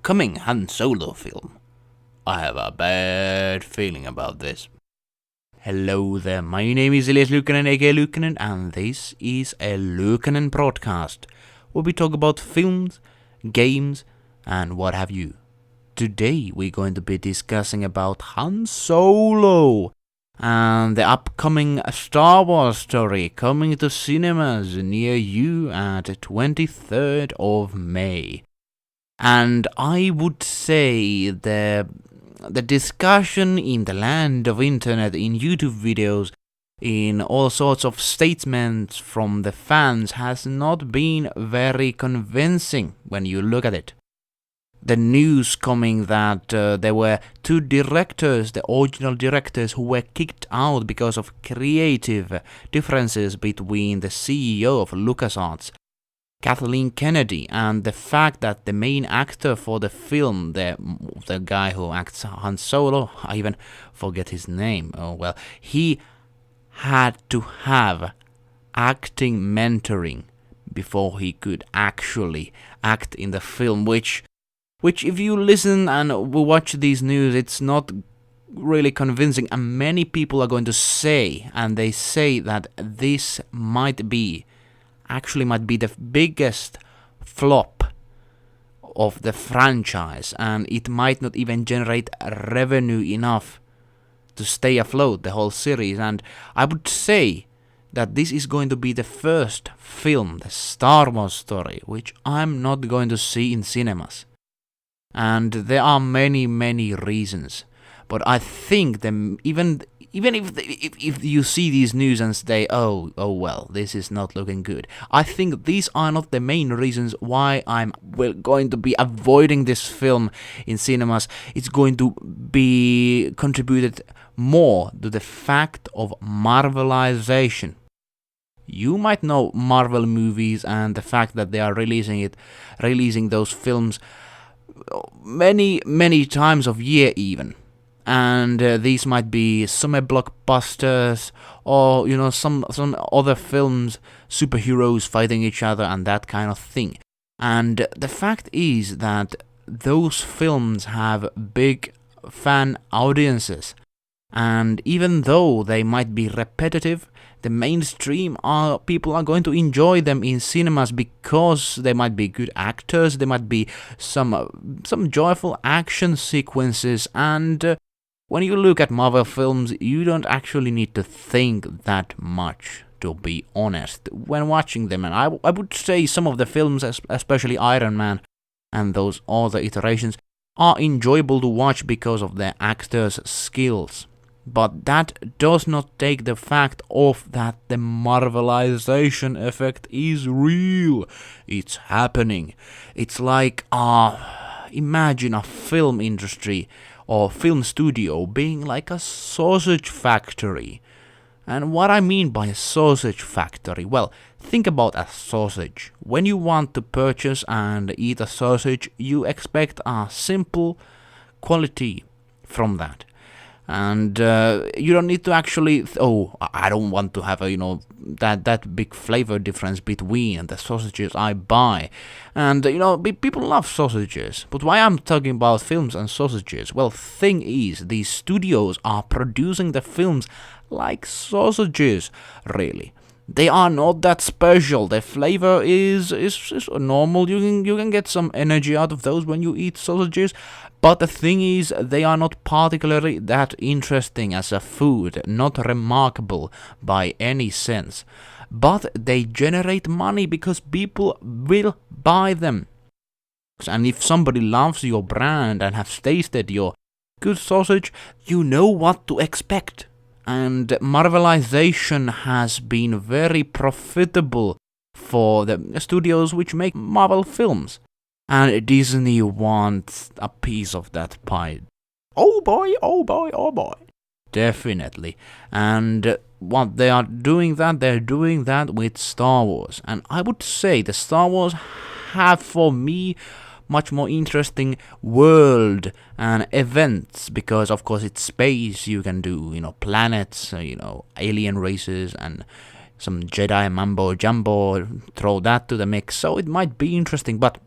upcoming Han Solo film. I have a bad feeling about this. Hello there, my name is eluukkanen aka Eluukkanen, and this is a Eluukkanen broadcast, where we talk about films, games, and what have you. Today we're going to be discussing about Han Solo and the upcoming Star Wars story coming to cinemas near you at 23rd of May. And I would say the discussion in the land of internet, in YouTube videos, in all sorts of statements from the fans has not been very convincing when you look at it. The news coming that there were two directors, the original directors, who were kicked out because of creative differences between the CEO of LucasArts, Kathleen Kennedy, and the fact that the main actor for the film, the guy who acts Han Solo, I even forget his name, he had to have acting mentoring before he could actually act in the film, which if you listen and watch these news, it's not really convincing, and many people are going to say, and they say that this might be the biggest flop of the franchise, and it might not even generate revenue enough to stay afloat the whole series. And I would say that this is going to be the first film, the Star Wars story, which I'm not going to see in cinemas. And there are many reasons, but I think even if you see these news and say, oh well, this is not looking good, I think these are not the main reasons why I'm going to be avoiding this film in cinemas. It's going to be contributed more to the fact of Marvelization. You might know Marvel movies and the fact that they are releasing those films many times of year even. And these might be summer blockbusters, or some other films, superheroes fighting each other and that kind of thing. And the fact is that those films have big fan audiences, and even though they might be repetitive, the mainstream people are going to enjoy them in cinemas because they might be good actors, there might be some joyful action sequences, and when you look at Marvel films, you don't actually need to think that much, to be honest, when watching them. And I would say some of the films, especially Iron Man and those other iterations, are enjoyable to watch because of their actors' skills. But that does not take the fact off that the Marvelization effect is real. It's happening. It's like, imagine a film industry or film studio being like a sausage factory. And what I mean by a sausage factory, well, think about a sausage. When you want to purchase and eat a sausage, you expect a simple quality from that. And you don't need to actually, I don't want to have that big flavor difference between the sausages I buy. And people love sausages, but why I'm talking about films and sausages? Well, thing is, these studios are producing the films like sausages, really. They are not that special. Their flavor is normal. You can get some energy out of those when you eat sausages. But the thing is, they are not particularly that interesting as a food, not remarkable by any sense. But they generate money because people will buy them. And if somebody loves your brand and has tasted your good sausage, you know what to expect. And Marvelization has been very profitable for the studios which make Marvel films. And Disney wants a piece of that pie. Oh boy. Definitely. And what they are doing that, they're doing that with Star Wars. And I would say the Star Wars have, for me, much more interesting world and events, because of course it's space. You can do planets, alien races, and some Jedi mambo jumbo, throw that to the mix, so it might be interesting. But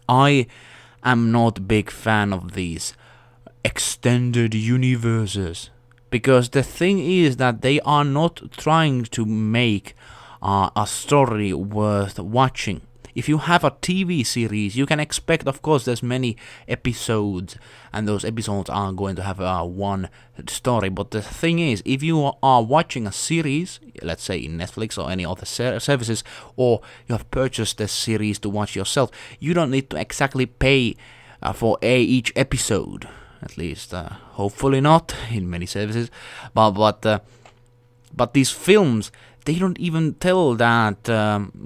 I am not a big fan of these extended universes. Because the thing is that they are not trying to make a story worth watching. If you have a TV series, you can expect, of course, there's many episodes, and those episodes are going to have one story. But the thing is, if you are watching a series, let's say in Netflix or any other services, or you have purchased the series to watch yourself, you don't need to exactly pay for each episode. At least, hopefully not in many services. But these films, they don't even tell that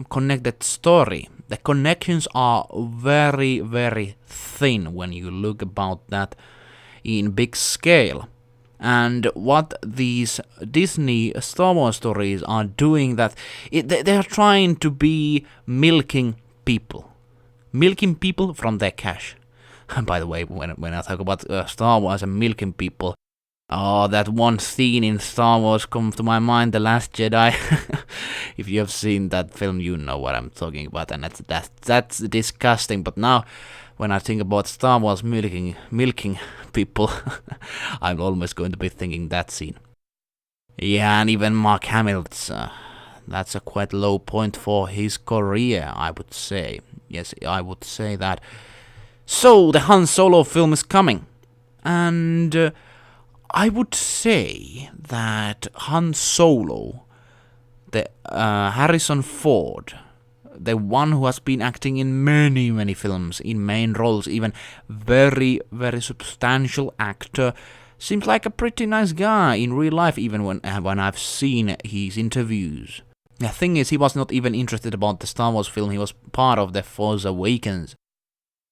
connected story. The connections are very, very thin when you look about that in big scale. And what these Disney Star Wars stories are doing, that they are trying to be milking people from their cash. And by the way, when I talk about Star Wars and milking people, that one scene in Star Wars comes to my mind, The Last Jedi. If you have seen that film, you know what I'm talking about, and that's disgusting. But now, when I think about Star Wars milking people, I'm almost going to be thinking that scene. Yeah, and even Mark Hamill's, that's a quite low point for his career, I would say. Yes, I would say that. So, the Han Solo film is coming, and I would say that Han Solo, the Harrison Ford, the one who has been acting in many, many films, in main roles, even very, very substantial actor, seems like a pretty nice guy in real life, even when I've seen his interviews. The thing is, he was not even interested about the Star Wars film, he was part of The Force Awakens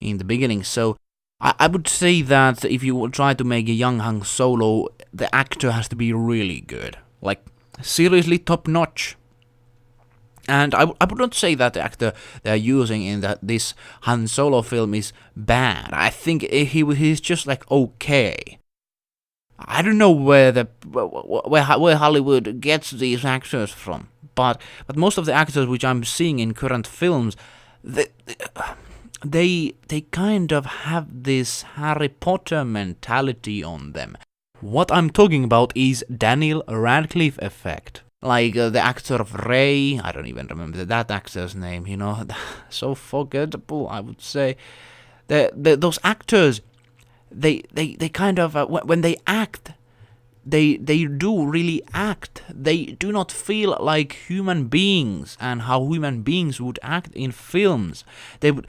in the beginning, so I would say that if you try to make a young Han Solo, the actor has to be really good, like seriously top notch. And I would not say that the actor they're using in this Han Solo film is bad. I think he's just like okay. I don't know where Hollywood gets these actors from, but most of the actors which I'm seeing in current films, they kind of have this Harry Potter mentality on them. What I'm talking about is Daniel Radcliffe effect. Like the actor of Rey, I don't even remember that actor's name, you know, so forgettable, I would say. Those actors, they kind of, when they act, they do really act. They do not feel like human beings and how human beings would act in films. They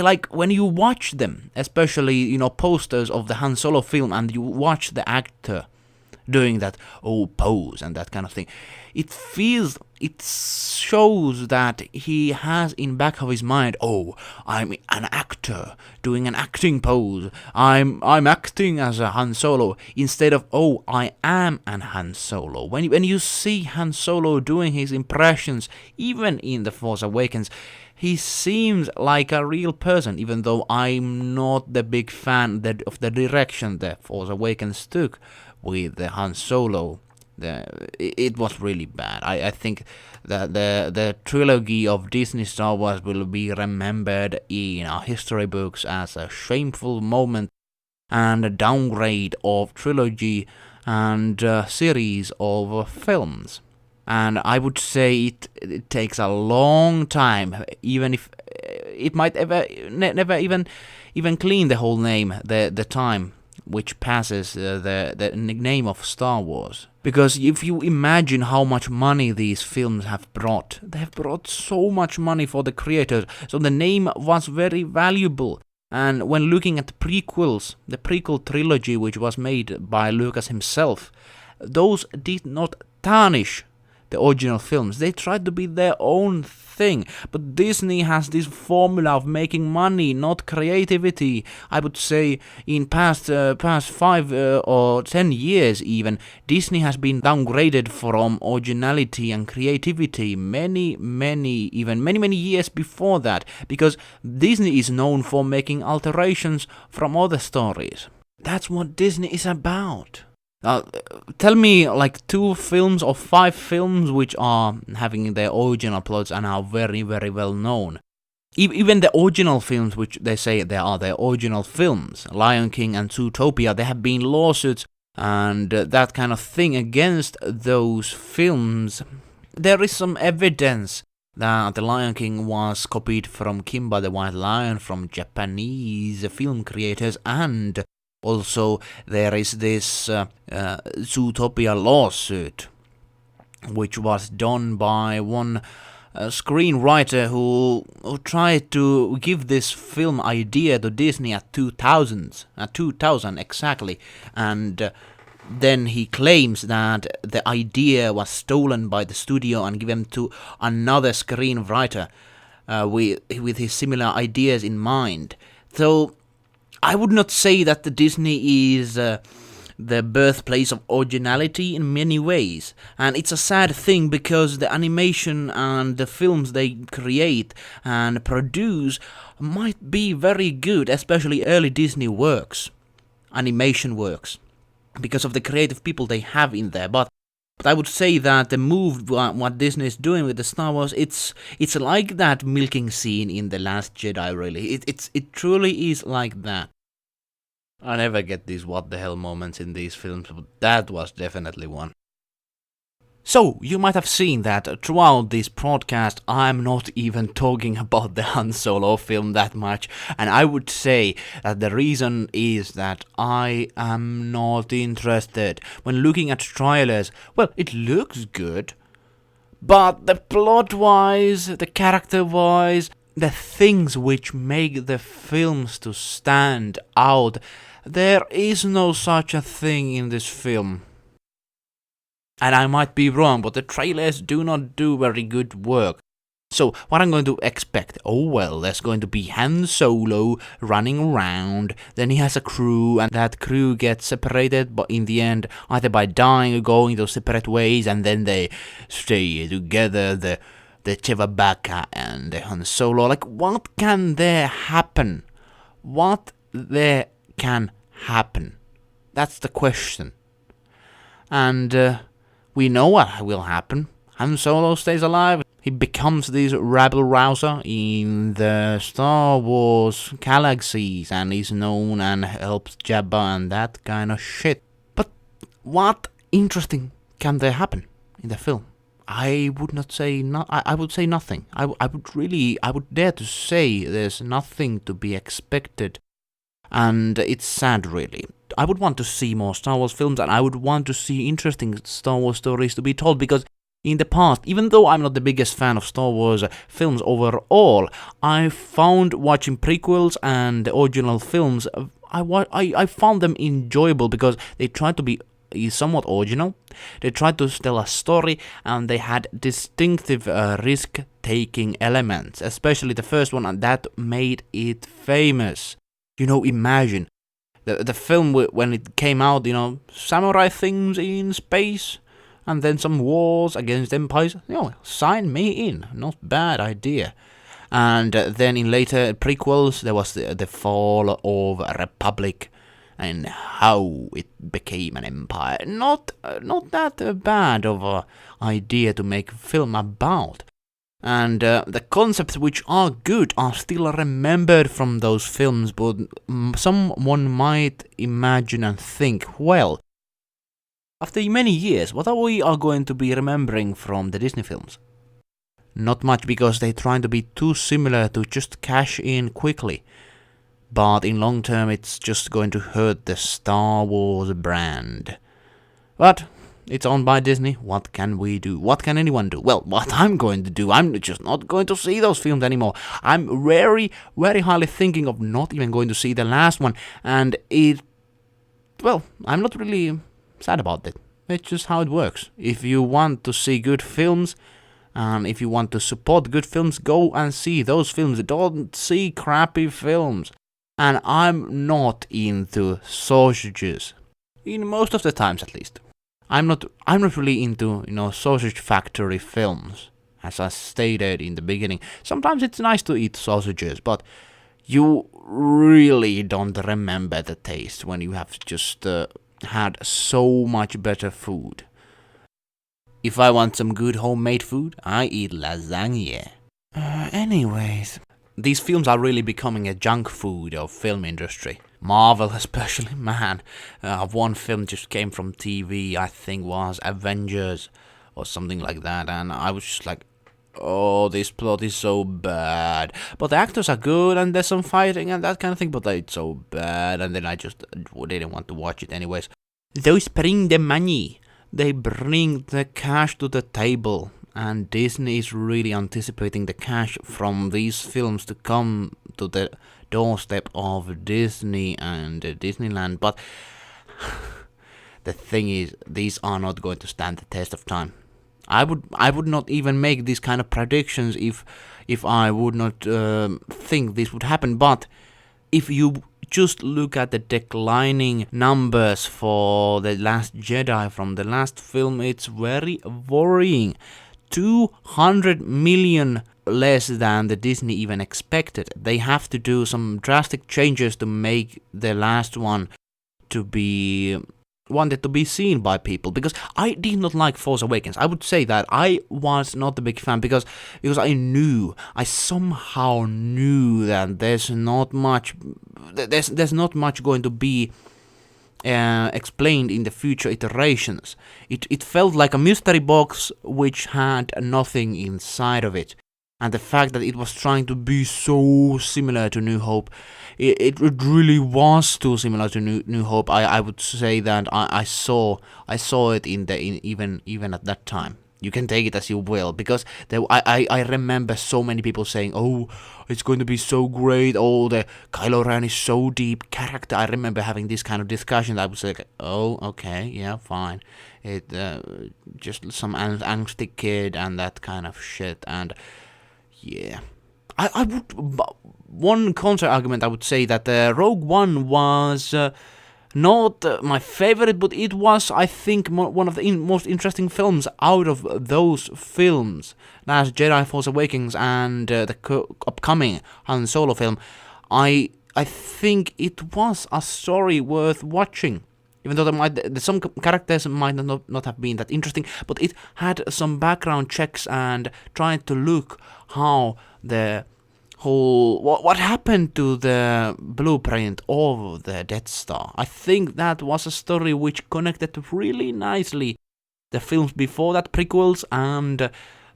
like, when you watch them, especially, you know, posters of the Han Solo film, and you watch the actor doing that pose and that kind of thing, it shows that he has in back of his mind, I'm an actor doing an acting pose, I'm acting as a Han Solo, instead of I am an Han Solo. When you see Han Solo doing his impressions, even in The Force Awakens, he seems like a real person, even though I'm not the big fan of the direction The Force Awakens took with the Han Solo. It was really bad. I think that the trilogy of Disney Star Wars will be remembered in our history books as a shameful moment and a downgrade of trilogy and series of films. And I would say it takes a long time, even if it might never even clean the whole name, the time which passes the name of Star Wars. Because if you imagine how much money these films have brought, they have brought so much money for the creators, so the name was very valuable. And when looking at the prequels, the prequel trilogy which was made by Lucas himself, those did not tarnish the original films. They tried to be their own thing, but Disney has this formula of making money, not creativity. I would say in past 5 or 10 years even, Disney has been downgraded from originality and creativity many years before that, because Disney is known for making alterations from other stories. That's what Disney is about. Tell me like 2 films or 5 films which are having their original plots and are very, very well known. Even the original films, which they say they are the original films, Lion King and Zootopia, there have been lawsuits and that kind of thing against those films. There is some evidence that The Lion King was copied from Kimba the White Lion from Japanese film creators, and also there is this Zootopia lawsuit, which was done by one screenwriter who tried to give this film idea to Disney at 2000 exactly, and then he claims that the idea was stolen by the studio and given to another screenwriter with his similar ideas in mind. So I would not say that the Disney is the birthplace of originality in many ways, and it's a sad thing because the animation and the films they create and produce might be very good, especially early Disney works, animation works, because of the creative people they have in there. But I would say that the move what Disney is doing with the Star Wars, it's like that milking scene in The Last Jedi. Really, it truly is like that. I never get these what the hell moments in these films, but that was definitely one. So, you might have seen that throughout this podcast I'm not even talking about the Han Solo film that much, and I would say that the reason is that I am not interested. When looking at trailers, well, it looks good, but the plot-wise, the character-wise, the things which make the films to stand out, there is no such a thing in this film. And I might be wrong, but the trailers do not do very good work. So, what I'm going to expect? Oh well, there's going to be Han Solo running around, then he has a crew, and that crew gets separated, but in the end, either by dying or going their separate ways, and then they stay together, the Chewbacca and the Han Solo. Like, what can there happen? What there can happen? That's the question. And we know what will happen. Han Solo stays alive. He becomes this rabble-rouser in the Star Wars galaxies and is known and helps Jabba and that kind of shit. But what interesting can there happen in the film? I would not say I would say nothing. I would dare to say there's nothing to be expected, and it's sad really. I would want to see more Star Wars films, and I would want to see interesting Star Wars stories to be told, because in the past, even though I'm not the biggest fan of Star Wars films overall, I found watching prequels and the original films, I found them enjoyable because they tried to be somewhat original, they tried to tell a story, and they had distinctive risk-taking elements, especially the first one, and that made it famous. You know, imagine the film when it came out, you know, samurai things in space, and then some wars against empires. You know, sign me in. Not bad idea. And then in later prequels, there was the fall of a republic and how it became an empire. Not that bad of a idea to make a film about. And the concepts which are good are still remembered from those films, but someone might imagine and think, well, after many years, what are we going to be remembering from the Disney films? Not much, because they're trying to be too similar to just cash in quickly. But in long term, it's just going to hurt the Star Wars brand. But it's owned by Disney. What can we do? What can anyone do? Well, what I'm going to do, I'm just not going to see those films anymore. I'm very, very highly thinking of not even going to see the last one. And I'm not really sad about it. It's just how it works. If you want to see good films, and if you want to support good films, go and see those films. Don't see crappy films. And I'm not into sausages. In most of the times, at least. I'm not really into, sausage factory films, as I stated in the beginning. Sometimes it's nice to eat sausages, but you really don't remember the taste when you have just had so much better food. If I want some good homemade food, I eat lasagna. Anyways, these films are really becoming a junk food of film industry. Marvel especially, man. One film just came from TV, I think was Avengers or something like that, and I was just like, oh, this plot is so bad. But the actors are good, and there's some fighting and that kind of thing, but it's so bad, and then I just didn't want to watch it anyways. Those bring the money. They bring the cash to the table, and Disney is really anticipating the cash from these films to come to the doorstep of Disney and Disneyland. But the thing is, these are not going to stand the test of time. I would not even make these kind of predictions if I would not think this would happen. But if you just look at the declining numbers for The Last Jedi from the last film, it's very worrying. 200 million less than the Disney even expected. They have to do some drastic changes to make the last one to be wanted to be seen by people, because I did not like Force Awakens. I would say that I was not a big fan because I somehow knew that there's not much going to be explained in the future iterations. It felt like a mystery box which had nothing inside of it. And the fact that it was trying to be so similar to New Hope, it really was too similar to New Hope. I would say that I saw it even at that time. You can take it as you will, because I remember so many people saying, "Oh, it's going to be so great. Oh, the Kylo Ren is so deep character." I remember having this kind of discussion. I would say, "Oh, okay, yeah, fine. It just some angsty kid and that kind of shit." And yeah, I would. One counter argument I would say that Rogue One was not my favorite, but it was, I think, one of the most interesting films out of those films. Last Jedi, Force Awakens, and the upcoming Han Solo film. I think it was a story worth watching. Even though some characters might not have been that interesting, but it had some background checks and tried to look how the whole what happened to the blueprint of the Death Star. I think that was a story which connected really nicely the films before that, prequels and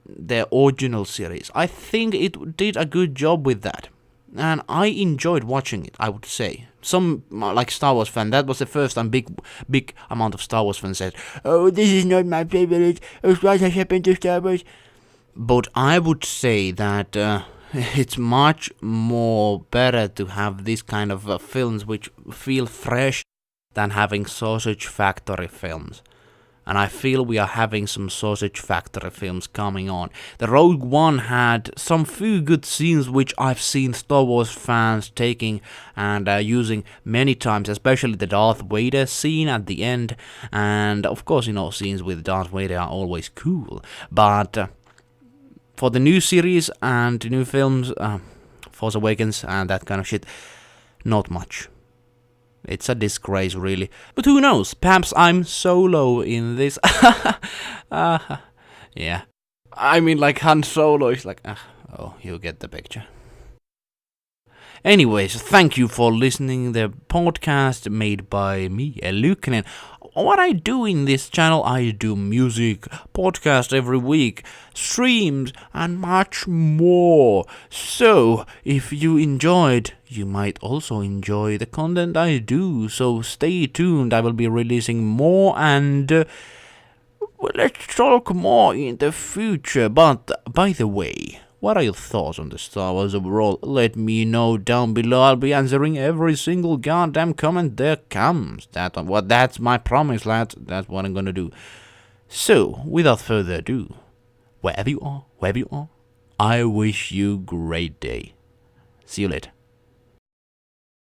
the original series. I think it did a good job with that, and I enjoyed watching it, I would say. Some, like Star Wars fan, that was the first time big amount of Star Wars fans said, "Oh, this is not my favorite, what has happened to Star Wars?" But I would say that it's much more better to have this kind of films which feel fresh than having Sausage Factory films. And I feel we are having some Sausage Factory films coming on. The Rogue One had some few good scenes which I've seen Star Wars fans taking and using many times, especially the Darth Vader scene at the end. And of course, scenes with Darth Vader are always cool. But for the new series and new films, Force Awakens and that kind of shit, not much. It's a disgrace, really. But who knows? Perhaps I'm solo in this. Yeah. I mean, like Han Solo is like, oh, you get the picture. Anyways, thank you for listening to the podcast made by me, eluukkanen. What I do in this channel, I do music, podcast every week, streams, and much more. So, if you enjoyed, you might also enjoy the content I do. So stay tuned, I will be releasing more, and let's talk more in the future. But, by the way, what are your thoughts on the Star Wars overall? Let me know down below. I'll be answering every single goddamn comment there comes. That's my promise, lads. That's what I'm gonna do. So, without further ado, wherever you are, I wish you a great day. See you later.